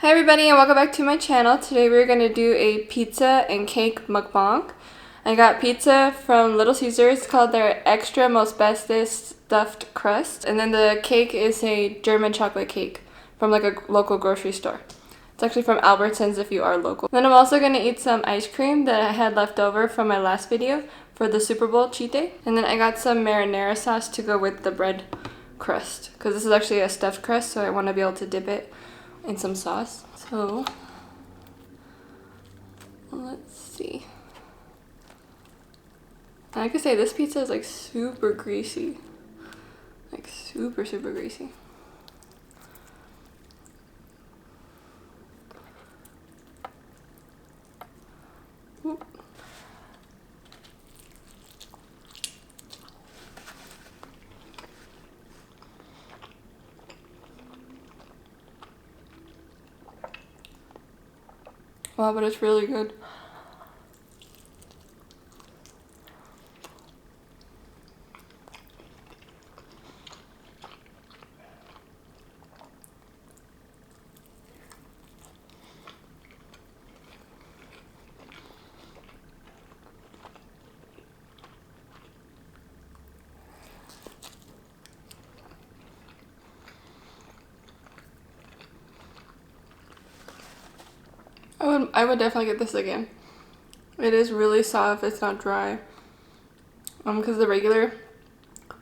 Hi everybody and welcome back to my channel. Today we're going to do a pizza and cake mukbang. I got pizza from Little Caesars. It's called their extra most bestest stuffed crust. And then the cake is a German chocolate cake from like a local grocery store. It's actually from Albertsons if you are local. Then I'm also going to eat some ice cream that I had left over from my last video for the Super Bowl cheat day. And then I got some marinara sauce to go with the bread crust. Because this is actually a stuffed crust, so I want to be able to dip it in some sauce. So let's see. I could say this pizza is like super greasy. Like super greasy. Oop. Wow, but it's really good. I would definitely get this again. It is really soft, it's not dry. Because the regular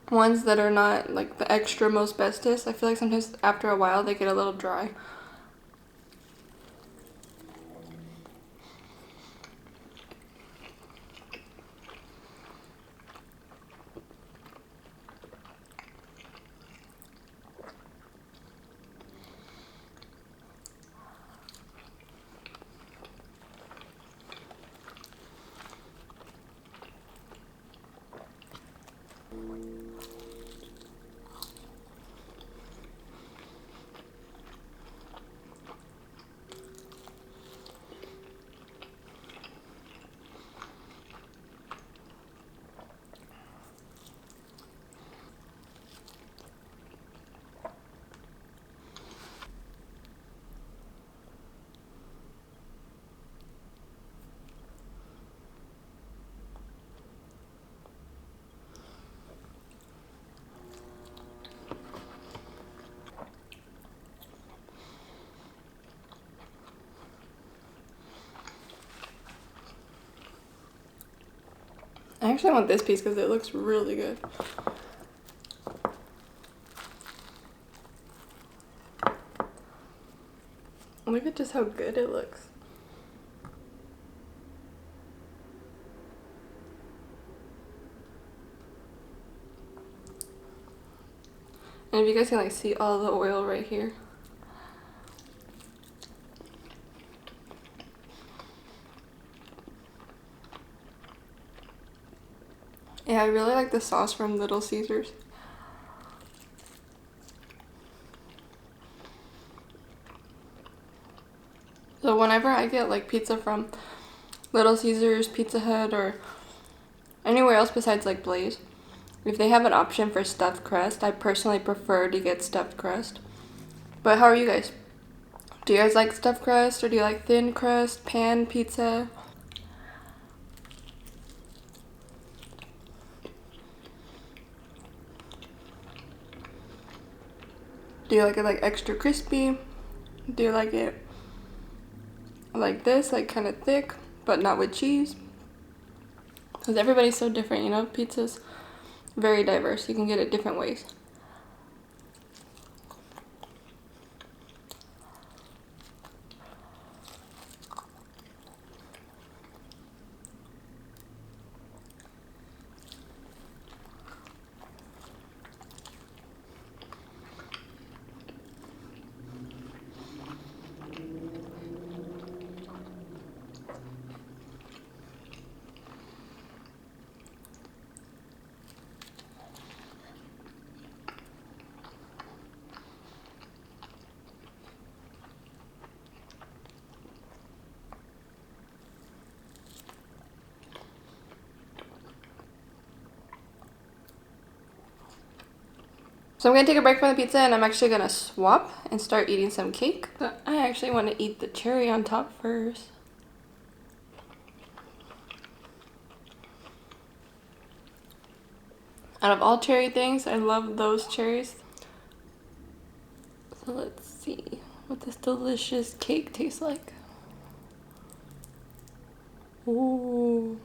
ones that are not like the extra most bestest, I feel like sometimes after a while they get a little dry. I actually want this piece because it looks really good. Look at just how good it looks. And if you guys can like see all the oil right here. Yeah, I really like the sauce from Little Caesars. So whenever I get like pizza from Little Caesars, Pizza Hut, or anywhere else besides like Blaze, if they have an option for stuffed crust, I personally prefer to get stuffed crust. But how are you guys? Do you guys like stuffed crust, or do you like thin crust, pan pizza? Do you like it like extra crispy? Do you like it like this, like kind of thick, but not with cheese? Because everybody's so different, you know? Pizza's very diverse. You can get it different ways. So I'm gonna take a break from the pizza and I'm actually gonna swap and start eating some cake. But I actually want to eat the cherry on top first. Out of all cherry things, I love those cherries. So let's see what this delicious cake tastes like. Ooh.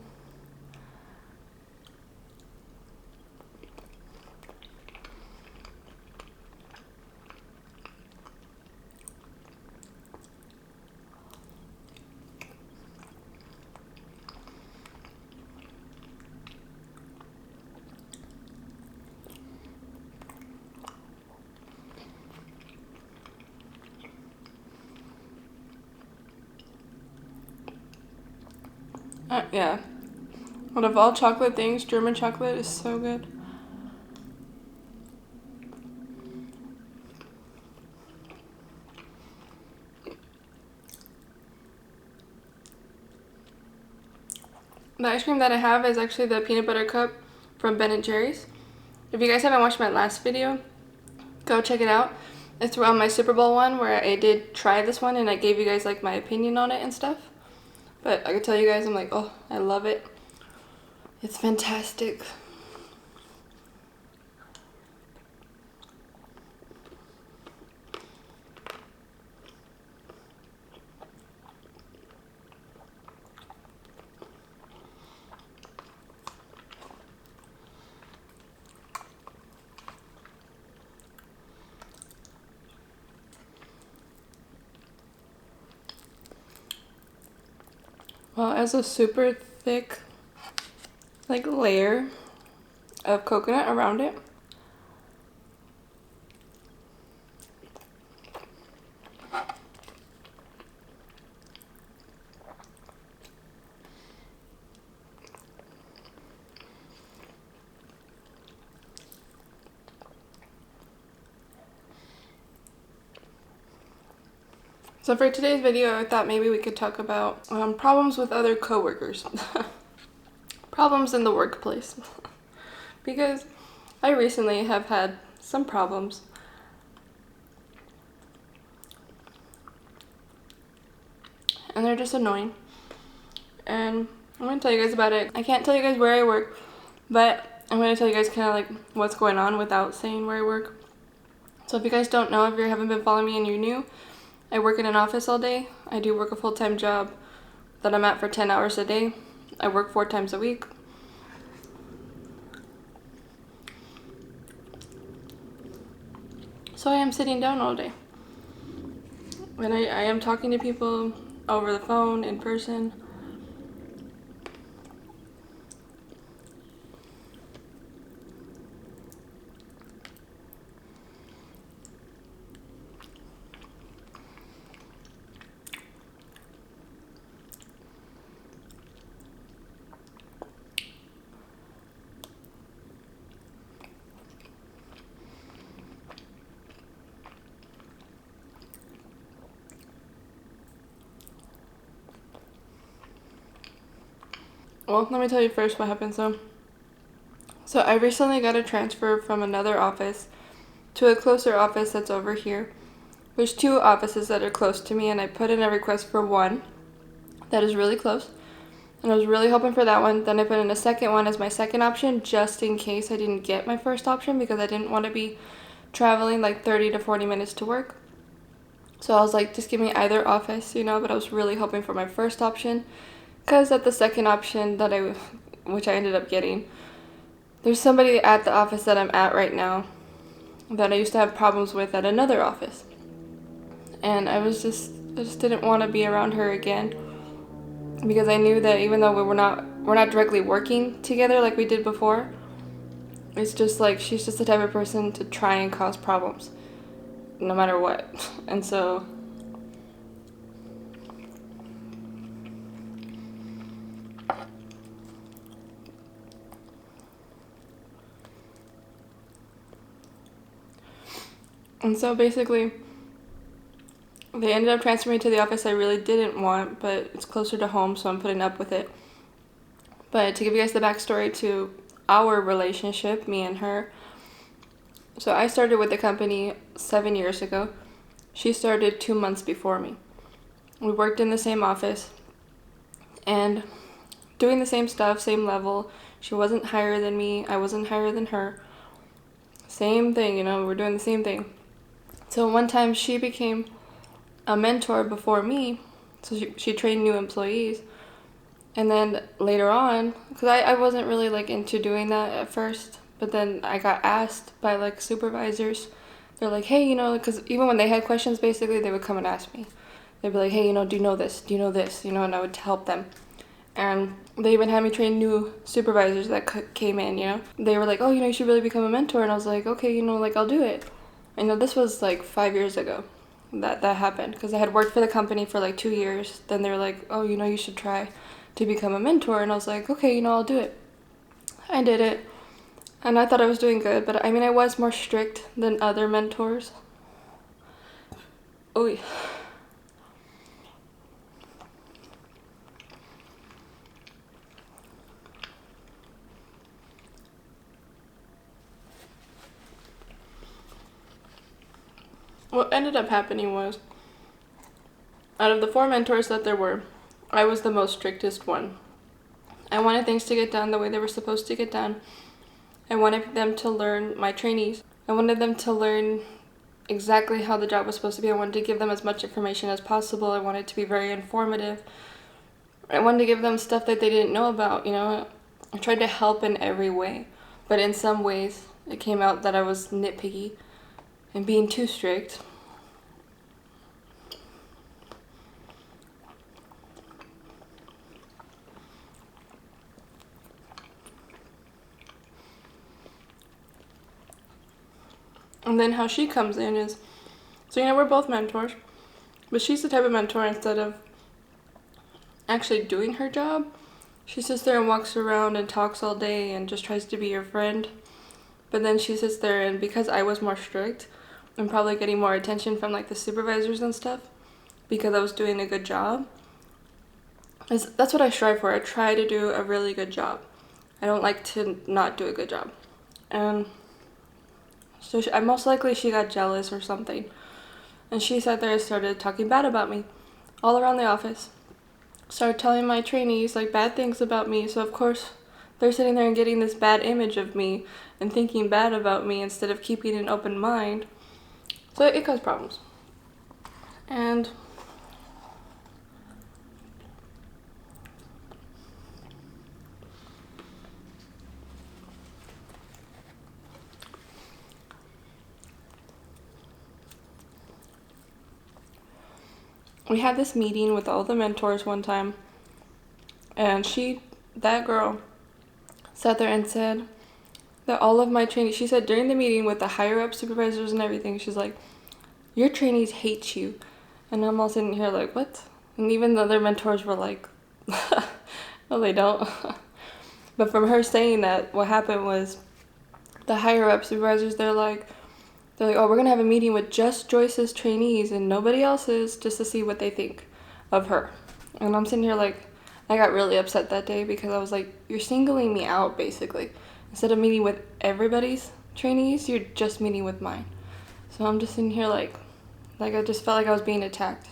Yeah. Out of all chocolate things, German chocolate is so good. The ice cream that I have is actually the peanut butter cup from Ben & Jerry's. If you guys haven't watched my last video, go check it out. It's on my Super Bowl one where I did try this one and I gave you guys like my opinion on it and stuff. But I can tell you guys, I'm like, oh, I love it. It's fantastic. Well, it has a super thick like layer of coconut around it. So for today's video, I thought maybe we could talk about problems with other coworkers. Problems in the workplace. Because I recently have had some problems. And they're just annoying. And I'm going to tell you guys about it. I can't tell you guys where I work, but I'm going to tell you guys kind of like what's going on without saying where I work. So if you guys don't know, if you haven't been following me and you're new, I work in an office all day. I do work a full-time job that I'm at for 10 hours a day. I work 4 times a week. So I am sitting down all day. And I am talking to people over the phone, in person. Well, let me tell you first what happened. So I recently got a transfer from another office to a closer office that's over here. There's 2 offices that are close to me, and I put in a request for one that is really close. And I was really hoping for that one. Then I put in a second one as my second option, just in case I didn't get my first option, because I didn't want to be traveling like 30 to 40 minutes to work. So I was like, just give me either office, you know, but I was really hoping for my first option. Because at the second option which I ended up getting, there's somebody at the office that I'm at right now that I used to have problems with at another office. And I just didn't want to be around her again. Because I knew that even though we're not directly working together like we did before, it's just like she's just the type of person to try and cause problems, no matter what. And so basically, they ended up transferring me to the office I really didn't want, but it's closer to home, so I'm putting up with it. But to give you guys the backstory to our relationship, me and her, So I started with the company 7 years ago. She started 2 months before me. We worked in the same office and doing the same stuff, same level. She wasn't higher than me. I wasn't higher than her. Same thing, we're doing the same thing. So one time she became a mentor before me. So she trained new employees. And then later on, because I wasn't really like into doing that at first, but then I got asked by like supervisors. They're like, hey, because even when they had questions, basically, they would come and ask me. They'd be like, hey, do you know this? Do you know this? And I would help them. And they even had me train new supervisors that came in. They were like, oh, you should really become a mentor. And I was like, okay, like I'll do it. This was like 5 years ago that happened, because I had worked for the company for like 2 years. Then they were like, oh, you should try to become a mentor. And I was like, okay, I'll do it. I did it. And I thought I was doing good, but I was more strict than other mentors. Oh, yeah. What ended up happening was, out of the 4 mentors that there were, I was the most strictest one. I wanted things to get done the way they were supposed to get done. I wanted them to learn, my trainees, I wanted them to learn exactly how the job was supposed to be. I wanted to give them as much information as possible. I wanted to be very informative. I wanted to give them stuff that they didn't know about, I tried to help in every way. But in some ways, it came out that I was nitpicky and being too strict. And then how she comes in is, so we're both mentors, but she's the type of mentor, instead of actually doing her job, she sits there and walks around and talks all day and just tries to be your friend. But then she sits there, and because I was more strict and probably getting more attention from like the supervisors and stuff, because I was doing a good job, that's what I strive for. I try to do a really good job. I don't like to not do a good job. And so most likely she got jealous or something. And she sat there and started talking bad about me all around the office. Started telling my trainees like bad things about me. So of course they're sitting there and getting this bad image of me and thinking bad about me instead of keeping an open mind. So it caused problems. And we had this meeting with all the mentors one time, and that girl sat there and said that all of my trainees, she said during the meeting with the higher up supervisors and everything, she's like, your trainees hate you. And I'm all sitting here like, what? And even the other mentors were like, no, they don't. But from her saying that, what happened was the higher up supervisors, they're like, oh, we're gonna have a meeting with just Joyce's trainees and nobody else's, just to see what they think of her. And I'm sitting here like, I got really upset that day, because I was like, you're singling me out basically. Instead of meeting with everybody's trainees, you're just meeting with mine. So I'm just sitting here like I just felt like I was being attacked.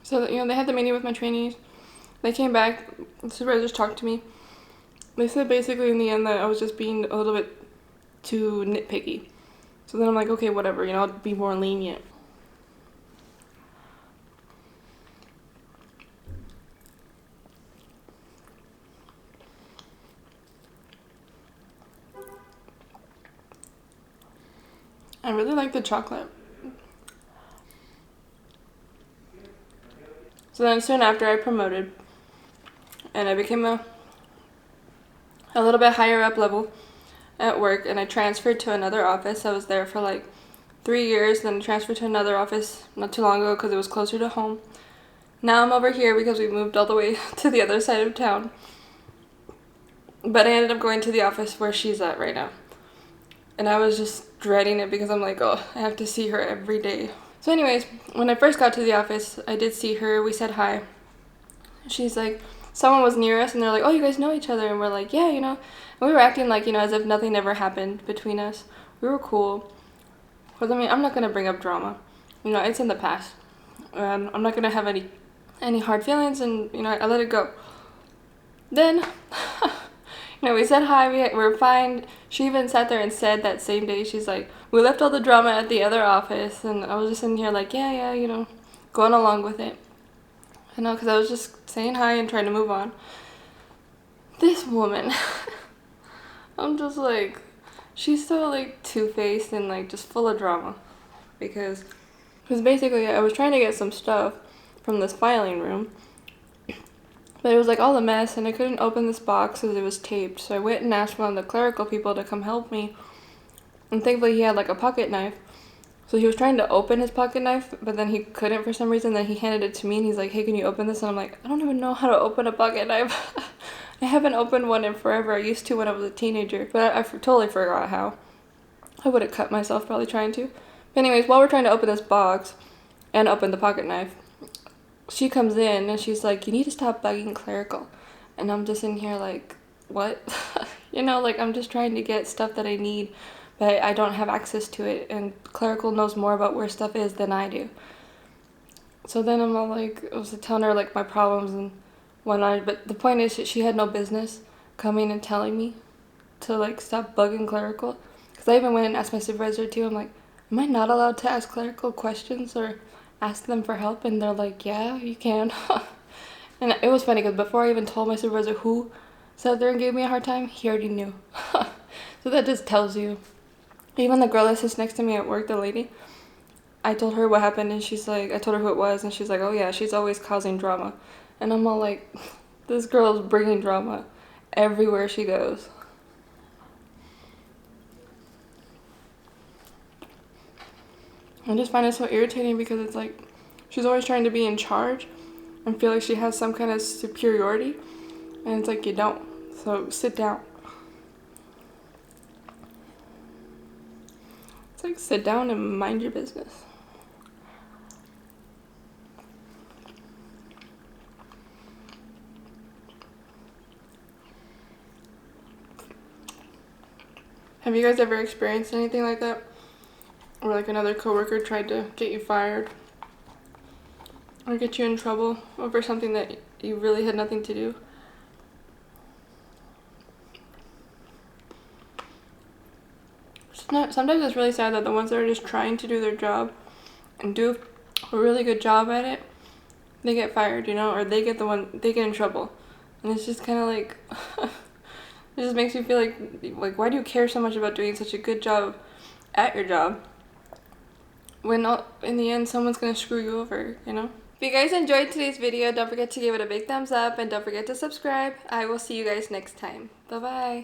So, they had the meeting with my trainees. They came back, the supervisors talked to me. They said basically in the end that I was just being a little bit too nitpicky. So then I'm like, okay, whatever, I'll be more lenient. I really like the chocolate. So then soon after, I promoted, and I became a little bit higher up level at work, and I transferred to another office. I was there for like 3 years, then transferred to another office not too long ago because it was closer to home. Now I'm over here because we moved all the way to the other side of town. But I ended up going to the office where she's at right now. And I was just dreading it because I'm like, oh, I have to see her every day. So anyways, when I first got to the office, I did see her. We said hi. She's like, someone was near us and they're like, oh, you guys know each other? And we're like, yeah, you know. And we were acting like, you know, as if nothing ever happened between us. We were cool. Because, I mean, I'm not going to bring up drama. You know, it's in the past. I'm not going to have any hard feelings, and, you know, I let it go. Then, you know, we said hi, we're fine. She even sat there and said that same day, she's like, we left all the drama at the other office. And I was just in here like, yeah, you know, going along with it. You know, because I was just saying hi and trying to move on. This woman, I'm just like, she's so like two-faced and like just full of drama. Because basically I was trying to get some stuff from this filing room, but it was like all a mess and I couldn't open this box because it was taped. So I went and asked one of the clerical people to come help me, and thankfully he had like a pocket knife. So he was trying to open his pocket knife, but then he couldn't for some reason. Then he handed it to me and he's like, hey, can you open this? And I'm like, I don't even know how to open a pocket knife. I haven't opened one in forever. I used to when I was a teenager, but I totally forgot how. I would have cut myself probably trying to. But anyways, while we're trying to open this box and open the pocket knife, she comes in and she's like, you need to stop bugging clerical. And I'm just in here like, what? You know, like I'm just trying to get stuff that I need, but I don't have access to it, and clerical knows more about where stuff is than I do. So then I'm all like, I was telling her like my problems and whatnot, but the point is that she had no business coming and telling me to like stop bugging clerical. Because I even went and asked my supervisor too. I'm like, am I not allowed to ask clerical questions or ask them for help? And they're like, yeah, you can. And it was funny because before I even told my supervisor who sat there and gave me a hard time, he already knew. So that just tells you. Even the girl that sits next to me at work, the lady, I told her what happened and she's like, I told her who it was and she's like, oh yeah, she's always causing drama. And I'm all like, this girl is bringing drama everywhere she goes. I just find it so irritating because it's like, she's always trying to be in charge and feel like she has some kind of superiority. And it's like, you don't. So sit down. It's like, sit down and mind your business. Have you guys ever experienced anything like that? Or like another coworker tried to get you fired or get you in trouble over something that you really had nothing to do? Sometimes it's really sad that the ones that are just trying to do their job and do a really good job at it, they get fired, you know, or they get in trouble. And it's just kind of like, it just makes you feel like, why do you care so much about doing such a good job at your job when in the end someone's gonna screw you over, you know? If you guys enjoyed today's video, don't forget to give it a big thumbs up and don't forget to subscribe. I will see you guys next time. Bye bye.